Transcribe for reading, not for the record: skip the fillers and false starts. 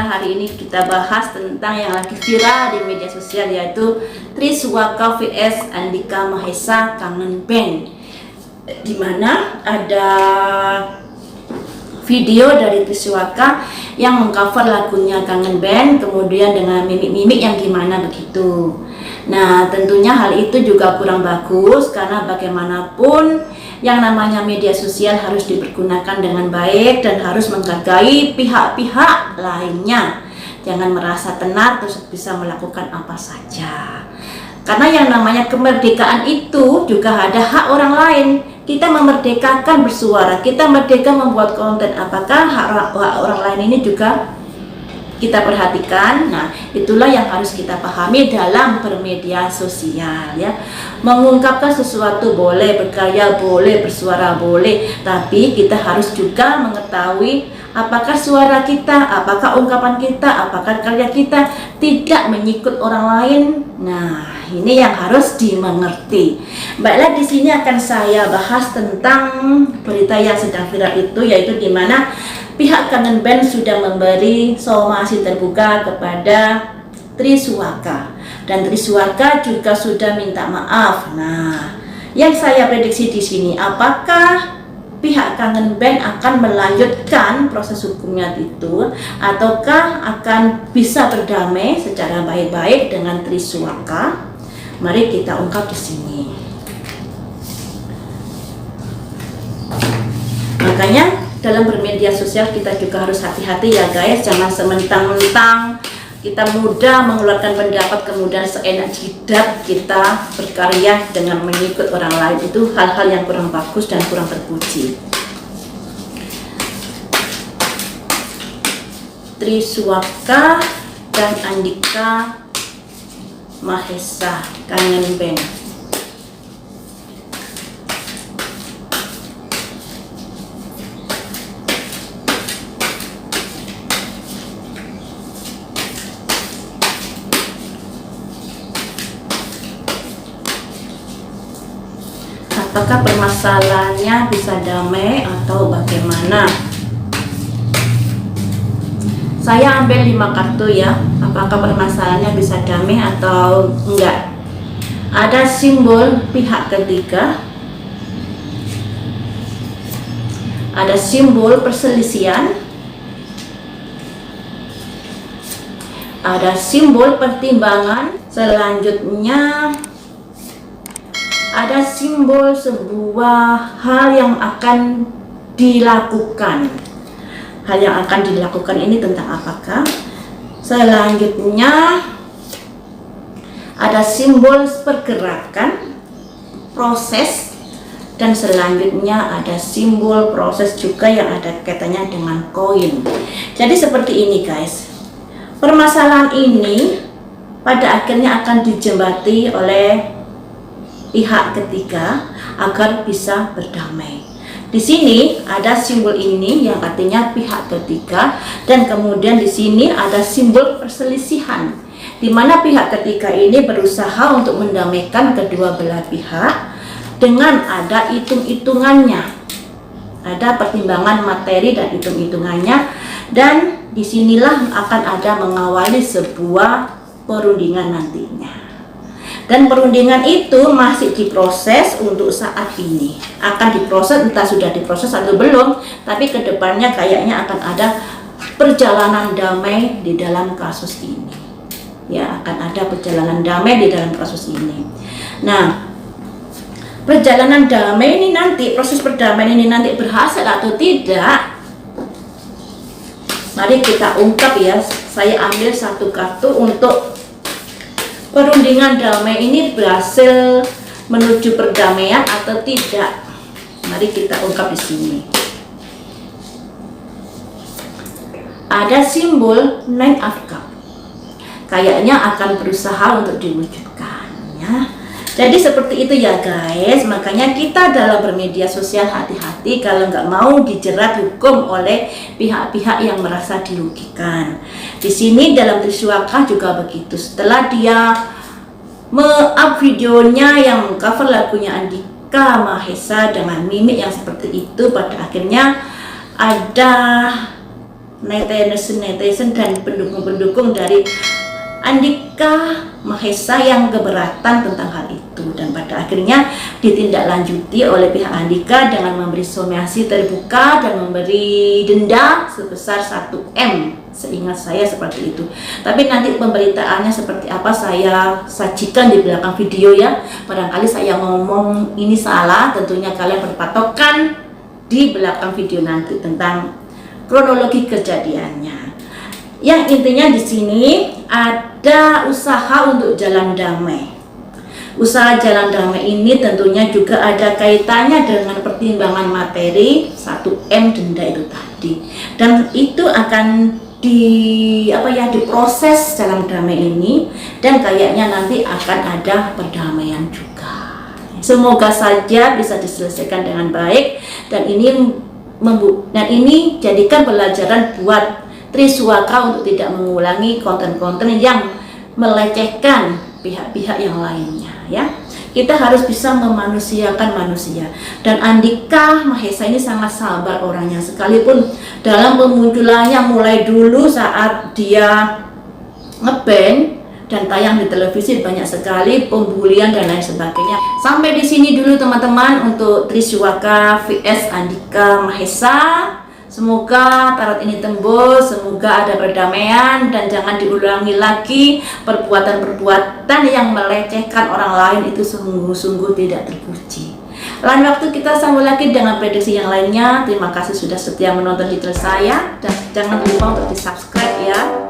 Hari ini kita bahas tentang yang lagi viral di media sosial, yaitu Triswaka vs Andika Mahesa Kangen Band, dimana ada video dari Triswaka yang mengcover lagunya Kangen Band, kemudian dengan mimik-mimik yang gimana begitu. Nah, tentunya hal itu juga kurang bagus, karena bagaimanapun yang namanya media sosial harus dipergunakan dengan baik dan harus menghargai pihak-pihak lainnya. Jangan merasa tenar terus bisa melakukan apa saja. Karena yang namanya kemerdekaan itu juga ada hak orang lain. Kita memerdekakan bersuara, kita merdeka membuat konten. Apakah hak orang lain ini juga kita perhatikan? Nah, itulah yang harus kita pahami dalam bermedia sosial, ya. Mengungkapkan sesuatu boleh, berkarya boleh, bersuara boleh, tapi kita harus juga mengetahui apakah suara kita, apakah ungkapan kita, apakah karya kita tidak menyikut orang lain. Nah, ini yang harus dimengerti. Baiklah, di sini akan saya bahas tentang berita yang sedang viral itu, yaitu di mana pihak Kangen Band sudah memberi somasi terbuka kepada Triswaka, dan Triswaka juga sudah minta maaf. Nah, yang saya prediksi di sini, apakah pihak Kangen Band akan melanjutkan proses hukumnya itu, ataukah akan bisa berdamai secara baik-baik dengan Triswaka? Mari kita ungkap di sini. Makanya dalam bermedia sosial kita juga harus hati-hati, ya guys. Jangan sementang-mentang kita mudah mengeluarkan pendapat kemudian seenak jidat kita berkarya dengan mengikut orang lain. Itu hal-hal yang kurang bagus dan kurang terpuji. Triswaka dan Andika Mahesa Kangen Band. Apakah permasalahannya bisa damai atau bagaimana? Saya ambil 5 kartu, ya. Apakah permasalahannya bisa damai atau enggak? Ada simbol pihak ketiga, ada simbol perselisihan, ada simbol pertimbangan, selanjutnya ada simbol sebuah hal yang akan dilakukan. Hal yang akan dilakukan ini tentang apakah? Selanjutnya ada simbol pergerakan, proses, dan selanjutnya ada simbol proses juga yang ada kaitannya dengan koin. Jadi seperti ini, guys. Permasalahan ini pada akhirnya akan dijembati oleh pihak ketiga agar bisa berdamai. Di sini ada simbol ini yang artinya pihak ketiga, dan kemudian di sini ada simbol perselisihan, di mana pihak ketiga ini berusaha untuk mendamaikan kedua belah pihak dengan ada hitung-hitungannya, ada pertimbangan materi dan hitung-hitungannya, dan disinilah akan ada mengawali sebuah perundingan nantinya. Dan perundingan itu masih diproses untuk saat ini. Akan diproses, entah sudah diproses atau belum, tapi kedepannya kayaknya akan ada perjalanan damai di dalam kasus ini. Ya, akan ada perjalanan damai di dalam kasus ini. Nah, perjalanan damai ini nanti, proses perdamaian ini nanti berhasil atau tidak, mari kita ungkap, ya. Saya ambil 1 kartu untuk perundingan damai ini berhasil menuju perdamaian atau tidak. Mari kita ungkap di sini. Ada simbol Nine of Cups. Kayaknya akan berusaha untuk diwujudkan. ya. Jadi seperti itu ya guys, makanya kita dalam bermedia sosial hati-hati kalau nggak mau dijerat hukum oleh pihak-pihak yang merasa dirugikan. Di sini dalam Triswaka juga begitu, setelah dia me-up videonya yang cover lagunya Andika Mahesa dengan mimik yang seperti itu, pada akhirnya ada netizen dan pendukung-pendukung dari Andika Mahesa yang keberatan tentang hal itu, dan pada akhirnya ditindaklanjuti oleh pihak Andika dengan memberi somasi terbuka dan memberi denda sebesar 1M, seingat saya seperti itu. Tapi nanti pemberitaannya seperti apa saya sajikan di belakang video ya. Barangkali saya ngomong ini salah, tentunya kalian berpatokan di belakang video nanti tentang kronologi kejadiannya. Yang intinya di sini ada usaha untuk jalan damai. Usaha jalan damai ini tentunya juga ada kaitannya dengan pertimbangan materi 1M denda itu tadi. Dan itu akan diproses dalam damai ini, dan kayaknya nanti akan ada perdamaian juga. Semoga saja bisa diselesaikan dengan baik, dan ini jadikan pelajaran buat Triswaka untuk tidak mengulangi konten-konten yang melecehkan pihak-pihak yang lainnya ya. Kita harus bisa memanusiakan manusia, dan Andika Mahesa ini sangat sabar orangnya, sekalipun dalam pemunculannya mulai dulu saat dia ngeband dan tayang di televisi banyak sekali pembulian dan lain sebagainya. Sampai di sini dulu teman-teman untuk Triswaka vs Andika Mahesa. Semoga tarot ini tembus, semoga ada perdamaian, dan jangan diulangi lagi perbuatan-perbuatan yang melecehkan orang lain, itu sungguh-sungguh tidak terpuji. Lain waktu kita sambung lagi dengan prediksi yang lainnya. Terima kasih sudah setia menonton channel saya, dan jangan lupa untuk di subscribe ya.